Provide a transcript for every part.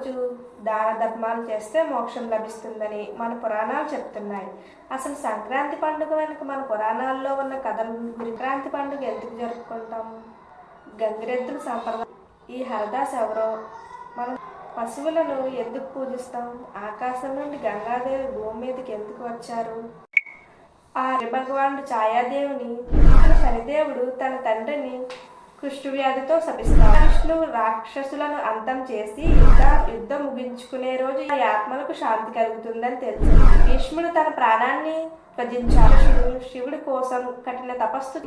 రోజు దాన ధర్మాలు చేస్తే మోక్షం లభిస్తుందని మన పురాణాలు చెప్తున్నాయి. అసలు సంక్రాంతి పండుగ వెనుక మన పురాణాల్లో ఉన్న కథల గురించి. సంక్రాంతి పండుగ ఎందుకు జరుపుకుంటాం? గంగిరెద్దుల సంప్రదాయం. ఈ హరదాస్ ఎవరో? మనం పశువులను ఎందుకు పూజిస్తాం? ఆకాశం నుండి గంగాదేవి భూమి మీదకి ఎందుకు వచ్చారు? ఆ భగవానుడు ఛాయాదేవిని శనిదేవుడు తన తండ్రిని కుష్ఠవ్యాధితో శపిస్తాడు. విష్ణువు రాక్షసులను అంతం చేసి యుద్ధం ముగించుకునే రోజు ఈ ఆత్మలకు శాంతి కలుగుతుందని తెలుసు. భీష్ముడు తన ప్రాణాన్ని త్యజించాడు. శివుడి కోసం కఠిన తపస్సు.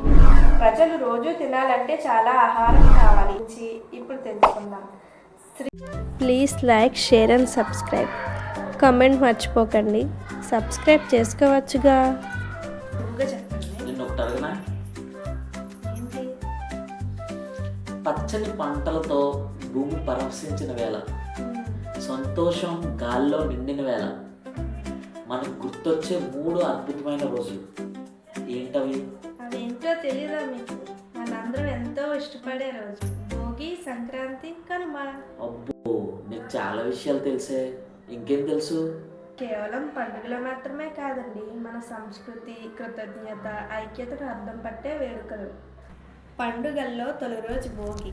ప్రజలు రోజు తినాలంటే చాలా ఆహారం కావాలి. ఇప్పుడు తెలుసుకుందాం. Please like, share and subscribe. Comment మర్చిపోకండి. సబ్స్క్రైబ్ చేసుకోవచ్చుగా. పచ్చని పంటలతో భూమి పరవశించిన వేళ, సంతోషం గాల్లో నిండిన వేళ మనకు గుర్తొచ్చే 3 అద్భుతమైన రోజులు ఏంటవి? అవేంటో తెలియదా మీకు? మనందరం ఎంతో ఇష్టపడే రోజు భోగి, సంక్రాంతి, కనుమ. అబ్బో, నీకు చాలా విషయాలు తెలిసే. ఇంకేం తెలుసు? కేవలం పండుగలు మాత్రమే కాదండి, మన సంస్కృతి, కృతజ్ఞత, ఐక్యతను అర్థం పట్టే వేడుకలు. పండుగల్లో తొలి రోజు భోగి,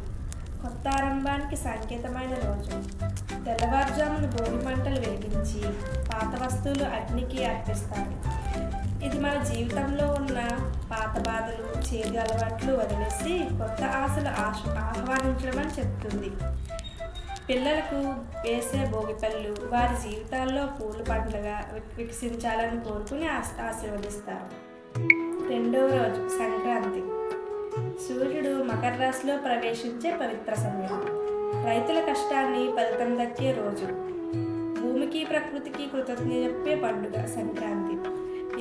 కొత్త ఆరంభానికి సంకేతమైన రోజు. తెల్లవారుజామున భోగి మంటలు వెలిగించి పాత వస్తువులు అగ్నికి అర్పిస్తారు. ఇది మన జీవితంలో ఉన్న పాత బాధలు, చేదు అలవాట్లు వదిలేసి కొత్త ఆశలు ఆహ్వానించడం అని చెప్తుంది. పిల్లలకు వేసే భోగిపళ్ళు వారి జీవితాల్లో పూల పండుగ వికసించాలని కోరుకుని ఆశీర్వదిస్తారు. రెండవ రోజు సంక్రాంతి, సూర్యుడు మకర రాశిలో ప్రవేశించే పవిత్ర సమయం. రైతుల కష్టాన్ని ఫలితం దక్కే రోజు. భూమికి, ప్రకృతికి కృతజ్ఞత చెప్పే పండుగ సంక్రాంతి.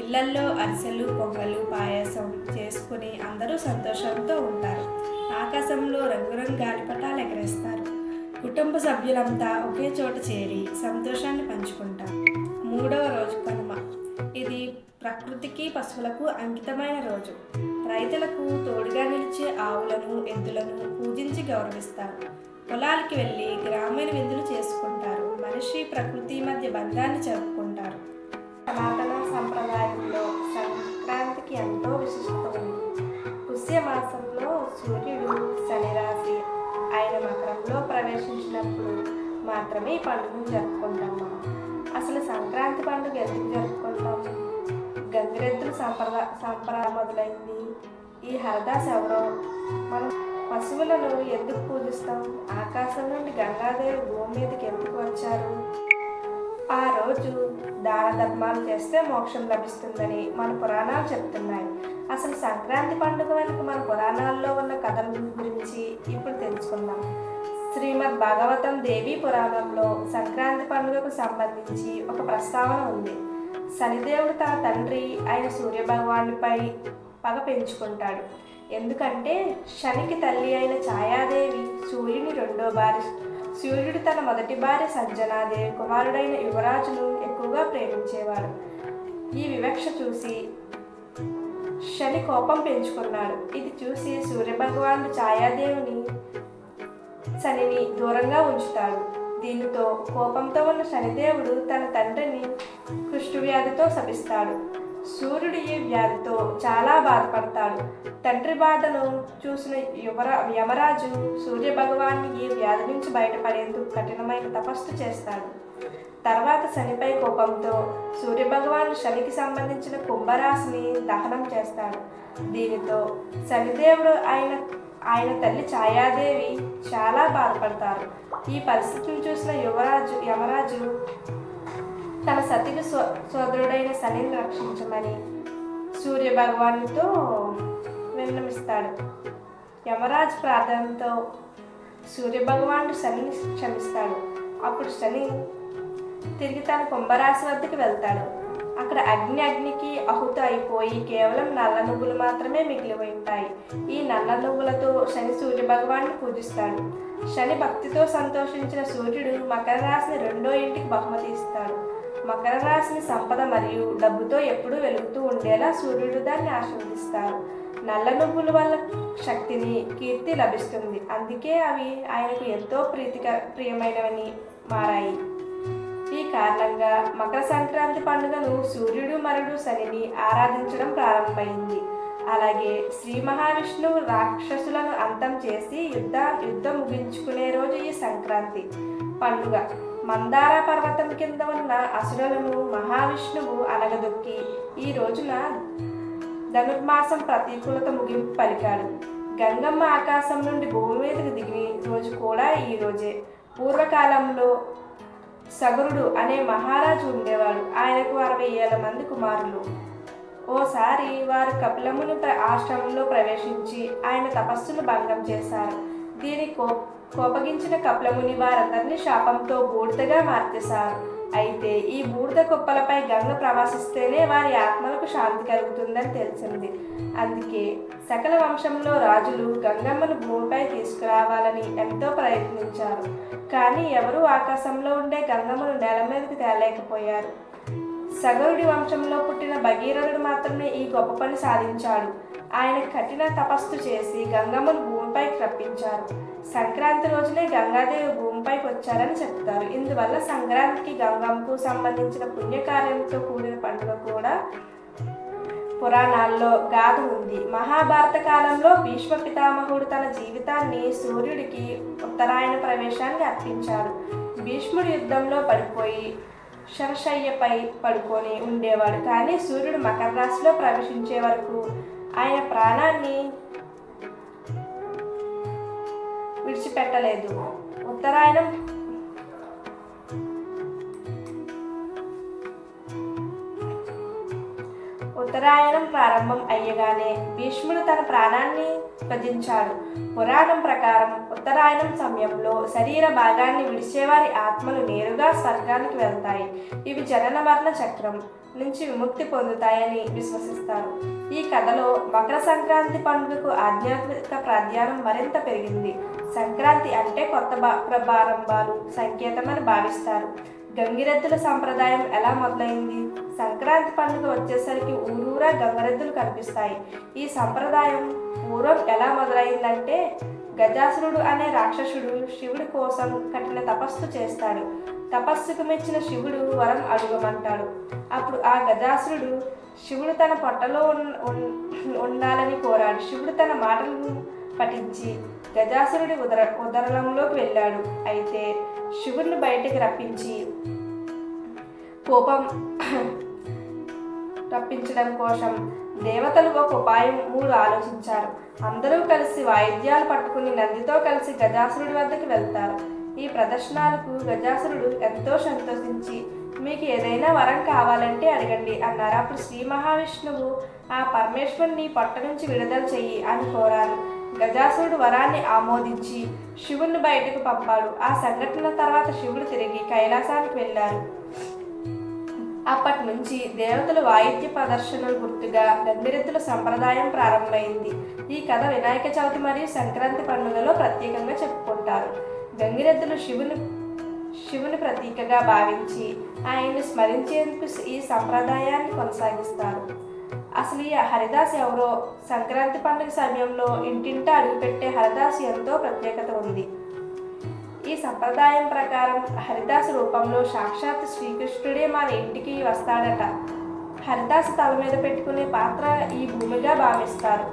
ఇళ్లల్లో అరిసెలు, పొంగలు, పాయసం చేసుకుని అందరూ సంతోషంతో ఉంటారు. ఆకాశంలో రంగురంగు గాలిపటాలు ఎగరేస్తారు. కుటుంబ సభ్యులంతా ఒకే చోట చేరి సంతోషాన్ని పంచుకుంటారు. మూడవ రోజు కనుమ. ఇది ప్రకృతికి, పశువులకు అంకితమైన రోజు. రైతులకు తోడుగా నిలిచే ఆవులను, ఎద్దులను పూజించి గౌరవిస్తారు. పొలాలకి వెళ్ళి గ్రామీణ విందులు చేసుకుంటారు. మనిషి, ప్రకృతి మధ్య బంధాన్ని జరుపుకుంటారు. సనాతన సంప్రదాయంలో సంక్రాంతికి ఎంతో విశిష్టత ఉంది. పుష్యమాసంలో సూర్యుడు శని రాశి ఆయన మకరంలో ప్రవేశించినప్పుడు మాత్రమే ఈ పండుగను జరుపుకుంటాము. అసలు సంక్రాంతి పండుగ ఎందుకు జరుపుకుంటాము? గంగిరెద్దుల సంప్రదాయం మొదలైంది. ఈ హరదాస్ ఎవరో? మనం పశువులను ఎందుకు పూజిస్తాం? ఆకాశం నుండి గంగాదేవి భూమి మీదకి ఎందుకు వచ్చారు? ఆ రోజు దాన ధర్మాలు చేస్తే మోక్షం లభిస్తుందని మన పురాణాలు చెప్తున్నాయి. అసలు సంక్రాంతి పండుగ వెనుక మన పురాణాల్లో ఉన్న కథల గురించి ఇప్పుడు తెలుసుకుందాం. శ్రీమద్ భాగవతం దేవీ పురాణంలో సంక్రాంతి పండుగకు సంబంధించి ఒక ప్రస్తావన ఉంది. శనిదేవుడు తన తండ్రి అయిన సూర్యభగవానుడిపై పగ పెంచుకుంటాడు. ఎందుకంటే శనికి తల్లి అయిన ఛాయాదేవి సూర్యుని రెండో భార్య. సూర్యుడు తన మొదటి భార్య సంజనాదేవి కుమారుడైన యువరాజును ఎక్కువగా ప్రేమించేవాడు. ఈ వివక్ష చూసి శని కోపం పెంచుకున్నాడు. ఇది చూసి సూర్యభగవానుడు ఛాయాదేవిని శనిని దూరంగా ఉంచుతాడు. దీనితో కోపంతో ఉన్న శనిదేవుడు తన తండ్రిని కుష్ఠవ్యాధితో శపిస్తాడు. సూర్యుడు ఈ వ్యాధితో చాలా బాధపడతాడు. తండ్రి బాధను చూసిన యమరాజు సూర్యభగవాన్ని ఈ వ్యాధి నుంచి బయటపడేందుకు కఠినమైన తపస్సు చేస్తాడు. తర్వాత శనిపై కోపంతో సూర్యభగవాను శనికి సంబంధించిన కుంభరాశిని దహనం చేస్తాడు. దీనితో శనిదేవుడు ఆయన తల్లి ఛాయాదేవి చాలా బాధపడతారు. ఈ పరిస్థితిని చూసిన యమరాజు తన సతికి సోదరుడైన శనిని రక్షించమని సూర్యభగవానుతో విన్నవిస్తాడు. యమరాజు ప్రార్థనతో సూర్యభగవానుడు శనిని క్షమిస్తాడు. అప్పుడు శని తిరిగి తన కుంభరాశి వద్దకు వెళ్తాడు. అక్కడ అగ్నికి ఆహుతి అయిపోయి కేవలం నల్ల నువ్వులు మాత్రమే మిగిలి ఉంటాయి. ఈ నల్ల నువ్వులతో శని సూర్యభగవాన్ని పూజిస్తాడు. శని భక్తితో సంతోషించిన సూర్యుడు మకర రాశిని రెండో ఇంటికి బహుమతి ఇస్తాడు. మకర రాశిని సంపద మరియు డబ్బుతో ఎప్పుడూ వెలుగుతూ ఉండేలా సూర్యుడు దాన్ని ఆశీర్వదిస్తారు. నల్ల నువ్వుల వల్ల శక్తిని, కీర్తి లభిస్తుంది. అందుకే అవి ఆయనకు ఎంతో ప్రియమైనవని మారాయి. ఈ కారణంగా మకర సంక్రాంతి పండుగను సూర్యుడు మరియు శనిని ఆరాధించడం ప్రారంభమైంది. అలాగే శ్రీ మహావిష్ణువు రాక్షసులను అంతం చేసి యుద్ధం ముగించుకునే రోజు ఈ సంక్రాంతి పండుగ. మందార పర్వతం కింద ఉన్న అసురులను మహావిష్ణువు అనగదొక్కి ఈ రోజున ధనుర్మాసం ప్రతికూలత ముగింపు పలికాడు. గంగమ్మ ఆకాశం నుండి భూమి మీదకి దిగిన రోజు కూడా ఈ రోజే. పూర్వకాలంలో సగరుడు అనే మహారాజు ఉండేవాడు. ఆయనకు 60,000 మంది కుమారులు. ఓసారి వారు కపిలముని ఆశ్రమంలో ప్రవేశించి ఆయన తపస్సును భంగం చేశారు. దీని కోపగించిన కపిలముని వారందరినీ శాపంతో బూడిదగా మార్చేశారు. అయితే ఈ బూడిద కుప్పలపై గంగ ప్రవాసిస్తేనే వారి ఆత్మలకు శాంతి కలుగుతుందని తెలిసింది. అందుకే సకల వంశంలో రాజులు గంగమ్మను భూమిపై తీసుకురావాలని ఎంతో ప్రయత్నించారు. కానీ ఎవరూ ఆకాశంలో ఉండే గంగమ్మను నేల మీదకి తేలేకపోయారు. సగరుడి వంశంలో పుట్టిన భగీరథుడు మాత్రమే ఈ గొప్ప పని సాధించాడు. ఆయన కఠిన తపస్సు చేసి గంగమ్మను భూమిపైకి రప్పించారు. సంక్రాంతి రోజునే గంగాదేవి భూమిపైకి వచ్చారని చెప్తారు. ఇందువల్ల సంక్రాంతికి గంగమ్మకు సంబంధించిన పుణ్యకార్యంతో కూడిన పండుగ కూడా పురాణాల్లో గాథ ఉంది. మహాభారత కాలంలో భీష్మ పితామహుడు తన జీవితాన్ని సూర్యుడికి ఉత్తరాయణ ప్రవేశానికి అర్పించాడు. భీష్ముడు యుద్ధంలో పడిపోయి శరశయ్యపై పడుకొని ఉండేవాడు. కానీ సూర్యుడు మకర రాశిలో ప్రవేశించే వరకు ఆయన ప్రాణాన్ని విడిచిపెట్టలేదు. ఉత్తరాయణం ప్రారంభం అయ్యగానే భీష్ముడు తన ప్రాణాన్ని త్యజించాడు. పురాణం ప్రకారం ఉత్తరాయణం సమయంలో శరీర భాగాన్ని విడిచేవారి ఆత్మలు నేరుగా స్వర్గానికి వెళ్తాయి. ఇవి జనన మరణ చక్రం నుంచి విముక్తి పొందుతాయని విశ్వసిస్తారు. ఈ కథలో మకర సంక్రాంతి పండుగకు ఆధ్యాత్మిక ప్రాధాన్యం మరింత పెరిగింది. సంక్రాంతి అంటే కొత్త ప్రారంభాలు సంకేతమని భావిస్తారు. గంగిరెద్దుల సంప్రదాయం ఎలా మొదలైంది? సంక్రాంతి పండుగ వచ్చేసరికి ఊరూరా గంగిరెద్దులు కనిపిస్తాయి. ఈ సంప్రదాయం పూర్వం ఎలా మొదలైందంటే, గజాసురుడు అనే రాక్షసుడు శివుడి కోసం కఠిన తపస్సు చేస్తాడు. తపస్సుకు మెచ్చిన శివుడు వరం అడుగమంటాడు. అప్పుడు ఆ గజాసురుడు శివుడు తన పొట్టలో ఉండాలని కోరాడు. శివుడు తన మాటలను పఠించి గజాసురుడి ఉదరంలోకి వెళ్ళాడు. అయితే శివుడిని బయటికి రప్పించడం కోసం దేవతలు ఒక ఉపాయం 3 ఆలోచించారు. అందరూ కలిసి వాయిద్యాలు పట్టుకుని నందితో కలిసి గజాసురుడి వద్దకు వెళ్తారు. ఈ ప్రదర్శనలకు గజాసురుడు ఎంతో సంతోషించి, మీకు ఏదైనా వరం కావాలంటే అడగండి అన్నారు. అప్పుడు శ్రీ మహావిష్ణువు ఆ పరమేశ్వరుని పొట్ట నుంచి విడుదల చెయ్యి అని కోరారు. గజాసురుడు వరాన్ని ఆమోదించి శివుణ్ణి బయటకు పంపాడు. ఆ సంఘటన తర్వాత శివుడు తిరిగి కైలాసానికి వెళ్ళారు. అప్పటి నుంచి దేవతలు వాయిద్య ప్రదర్శనలు గుర్తుగా గంగిరెద్దుల సంప్రదాయం ప్రారంభమైంది. ఈ కథ వినాయక చవితి మరియు సంక్రాంతి పండుగలో ప్రత్యేకంగా చెప్పుకుంటారు. గంగిరెద్దులు శివుని ప్రతీకగా భావించి ఆయన్ని స్మరించేందుకు ఈ సంప్రదాయాన్ని కొనసాగిస్తారు. అసలు ఈ హరిదాస్ ఎవరో? సంక్రాంతి పండుగ సమయంలో ఇంటింటా అడుగుపెట్టే హరిదాస్ ఎంతో ప్రత్యేకత ఉంది. ఈ సంప్రదాయం ప్రకారం హరిదాసు రూపంలో సాక్షాత్ శ్రీకృష్ణుడే మన ఇంటికి వస్తాడట. హరిదాసు తల మీద పెట్టుకునే పాత్ర ఈ భూమిగా భావిస్తారు.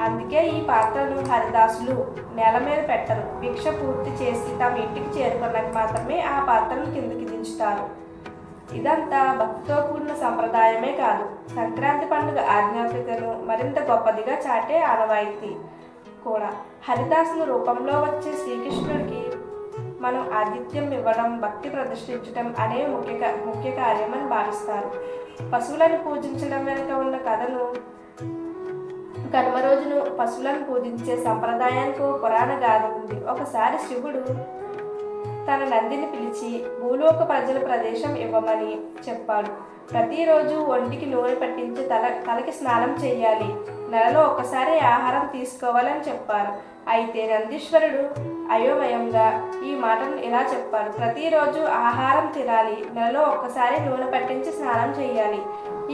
అందుకే ఈ పాత్రను హరిదాసులు నేల మీద పెట్టరు. భిక్ష పూర్తి చేసి తమ ఇంటికి చేరుకున్నాక మాత్రమే ఆ పాత్రను కిందికి దించుతారు. ఇదంతా భక్తితో కూడిన సంప్రదాయమే కాదు, సంక్రాంతి పండుగ ఆధ్యాత్మికతను మరింత గొప్పదిగా చాటే ఆనవాయితీ కూడా. హరిదాసుని రూపంలో వచ్చే శ్రీకృష్ణుడికి మనం ఆతిథ్యం ఇవ్వడం, భక్తి ప్రదర్శించడం అనేవి ముఖ్య కార్యమని భావిస్తారు. పశువులను పూజించడం వెనుక ఉన్న కథను, కనుమ రోజును పశువులను పూజించే సంప్రదాయానికి పురాణ గాథ ఉంది. ఒకసారి శివుడు తన నందిని పిలిచి భూలోక ప్రజల ప్రదేశం ఇవ్వమని చెప్పాడు. ప్రతిరోజు ఒంటికి నూనె పట్టించి తలకి స్నానం చేయాలి, నెలలో ఒక్కసారి ఆహారం తీసుకోవాలని చెప్పారు. అయితే నందీశ్వరుడు అయోమయంగా ఈ మాటను ఇలా చెప్పాడు: ప్రతిరోజు ఆహారం తినాలి, నెలలో ఒక్కసారి నూనె పట్టించి స్నానం చేయాలి.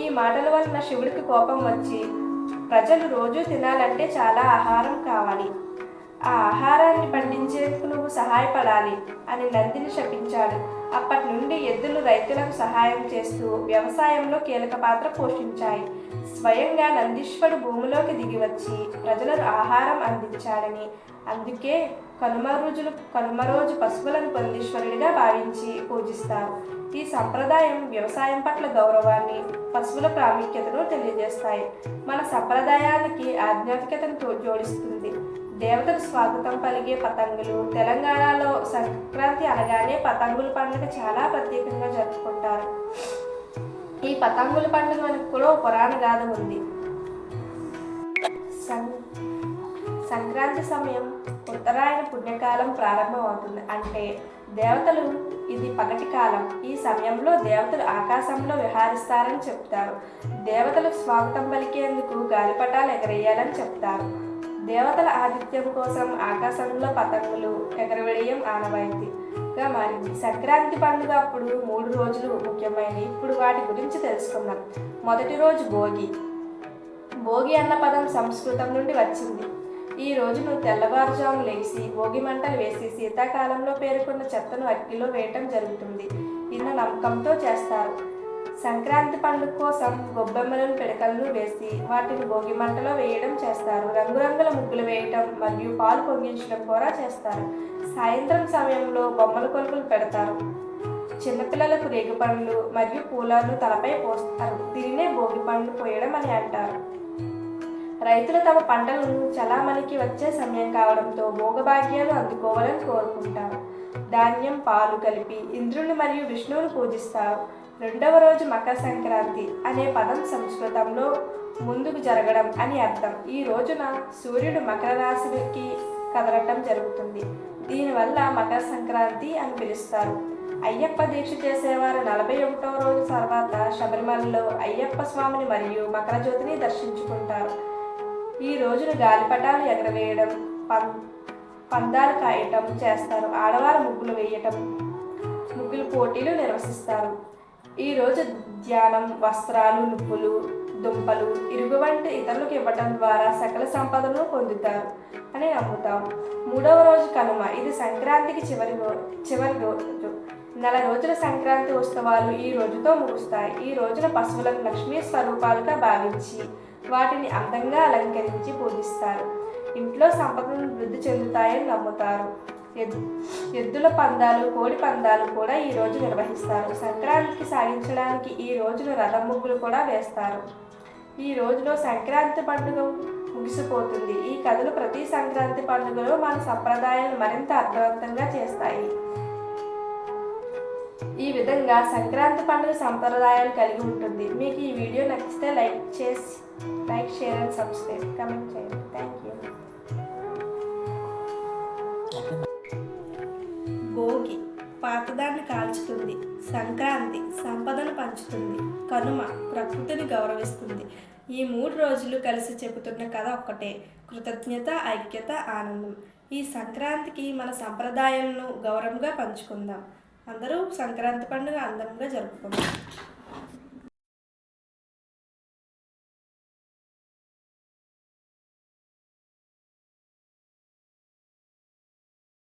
ఈ మాటల వలన శివుడికి కోపం వచ్చి, ప్రజలు రోజు తినాలంటే చాలా ఆహారం కావాలి, ఆ ఆహారాన్ని పండించేందుకు నువ్వు సహాయపడాలి అని నందిని శపించాడు. అప్పటి నుండి ఎద్దులు రైతులకు సహాయం చేస్తూ వ్యవసాయంలో కీలక పాత్ర పోషించాయి. స్వయంగా నందీశ్వరుడు భూమిలోకి దిగివచ్చి ప్రజలకు ఆహారం అందించాడని, అందుకే కనుమ రోజు పశువులను నందీశ్వరుడిగా భావించి పూజిస్తారు. ఈ సంప్రదాయం వ్యవసాయం పట్ల గౌరవాన్ని, పశువుల ప్రాముఖ్యతను తెలియజేస్తాయి. మన సంప్రదాయానికి ఆధ్యాత్మికతను జోడిస్తుంది. దేవతలు స్వాగతం పలిగే పతంగులు. తెలంగాణలో సంక్రాంతి అనగానే పతంగుల పండుగ చాలా ప్రత్యేకంగా జరుపుకుంటారు. ఈ పతంగుల పండుగ మనకు కూడా పురాణ గాథ ఉంది. సంక్రాంతి సమయం ఉత్తరాయణ పుణ్యకాలం ప్రారంభం అవుతుంది. అంటే దేవతలు ఇది పగటి కాలం. ఈ సమయంలో దేవతలు ఆకాశంలో విహరిస్తారని చెప్తారు. దేవతలకు స్వాగతం పలికేందుకు గాలిపటాలు ఎగరేయాలని చెప్తారు. దేవతల ఆతిథ్యం కోసం ఆకాశంలో పతంగులు ఎగరవేయడం ఆనవాయితీగా మారింది. సంక్రాంతి పండుగ అప్పుడు 3 రోజులు ముఖ్యమైనవి. ఇప్పుడు వాటి గురించి తెలుసుకుందాం. మొదటి రోజు భోగి. భోగి అన్న పదం సంస్కృతం నుండి వచ్చింది. ఈ రోజును తెల్లవారుజాము లేచి భోగి మంటలు వేసి శీతాకాలంలో పేరుకున్న చెత్తను అగ్నిలో వేయటం జరుగుతుంది. ఇన్న నమ్మకంతో చేస్తారు. సంక్రాంతి పండుగ కోసం గొబ్బెమ్మలను పిడకలను వేసి వాటిని భోగి మంటలో వేయడం చేస్తారు. రంగురంగుల ముగ్గులు వేయటం మరియు పాలు పొంగించడం కూడా చేస్తారు. సాయంత్రం సమయంలో బొమ్మల కొలుపులు పెడతారు. చిన్నపిల్లలకు రేగు పండ్లు మరియు పూలను తలపై పోస్తారు. దీనినే భోగి పండ్లు పోయడం అని అంటారు. రైతులు తమ పంటలను చలామణికి వచ్చే సమయం కావడంతో భోగభాగ్యాలు అందుకోవాలని కోరుకుంటారు. ధాన్యం, పాలు కలిపి ఇంద్రుని మరియు విష్ణువుని పూజిస్తారు. రెండవ రోజు మకర సంక్రాంతి అనే పదం సంస్కృతంలో ముందుకు జరగడం అని అర్థం. ఈ రోజున సూర్యుడు మకర రాశికి కదలటం జరుగుతుంది. దీనివల్ల మకర సంక్రాంతి అని పిలుస్తారు. అయ్యప్ప దీక్ష చేసేవారు 41వ రోజు తర్వాత శబరిమలలో అయ్యప్ప స్వామిని మరియు మకర జ్యోతిని దర్శించుకుంటారు. ఈ రోజున గాలిపటాలు ఎగరవేయడం, పందాలు కాయటం చేస్తారు. ఆడవారు ముగ్గులు వేయటం, ముగ్గులు పోటీలు నిర్వహిస్తారు. ఈ రోజు ధ్యానం, వస్త్రాలు, నువ్వులు, దుంపలు, ఇరుగు వంటి ఇతరులకు ఇవ్వటం ద్వారా సకల సంపదను పొందుతారు అని నమ్ముతాం. 3వ రోజు కనుమ. ఇది సంక్రాంతికి చివరి రోజు. నెల రోజుల సంక్రాంతి ఉత్సవాలు ఈ రోజుతో ముగుస్తాయి. ఈ రోజున పశువులను లక్ష్మీ స్వరూపాలుగా భావించి వాటిని అందంగా అలంకరించి పూజిస్తారు. ఇంట్లో సంపదను వృద్ధి చెందుతాయని నమ్ముతారు. ఎద్దుల పందాలు, కోడి పందాలు కూడా ఈ రోజు నిర్వహిస్తారు. సంక్రాంతికి సాగించడానికి ఈ రోజున రథం ముగ్గులు కూడా వేస్తారు. ఈ రోజులో సంక్రాంతి పండుగ ముగిసిపోతుంది. ఈ కథలు ప్రతి సంక్రాంతి పండుగలో మన సంప్రదాయాలను మరింత అర్థవంతంగా చేస్తాయి. ఈ విధంగా సంక్రాంతి పండుగ సంప్రదాయాలు కలిగి ఉంటుంది. మీకు ఈ వీడియో నచ్చితే like, share and subscribe, comment చేయండి. Thank you. భోగి పాతదాన్ని కాల్చుతుంది. సంక్రాంతి సంపదను పంచుతుంది. కనుమ ప్రకృతిని గౌరవిస్తుంది. ఈ 3 రోజులు కలిసి చెబుతున్న కథ ఒక్కటే: కృతజ్ఞత, ఐక్యత, ఆనందం. ఈ సంక్రాంతికి మన సంప్రదాయాలను గౌరవంగా పంచుకుందాం. అందరూ సంక్రాంతి పండుగ అందంగా జరుపుకుందాం.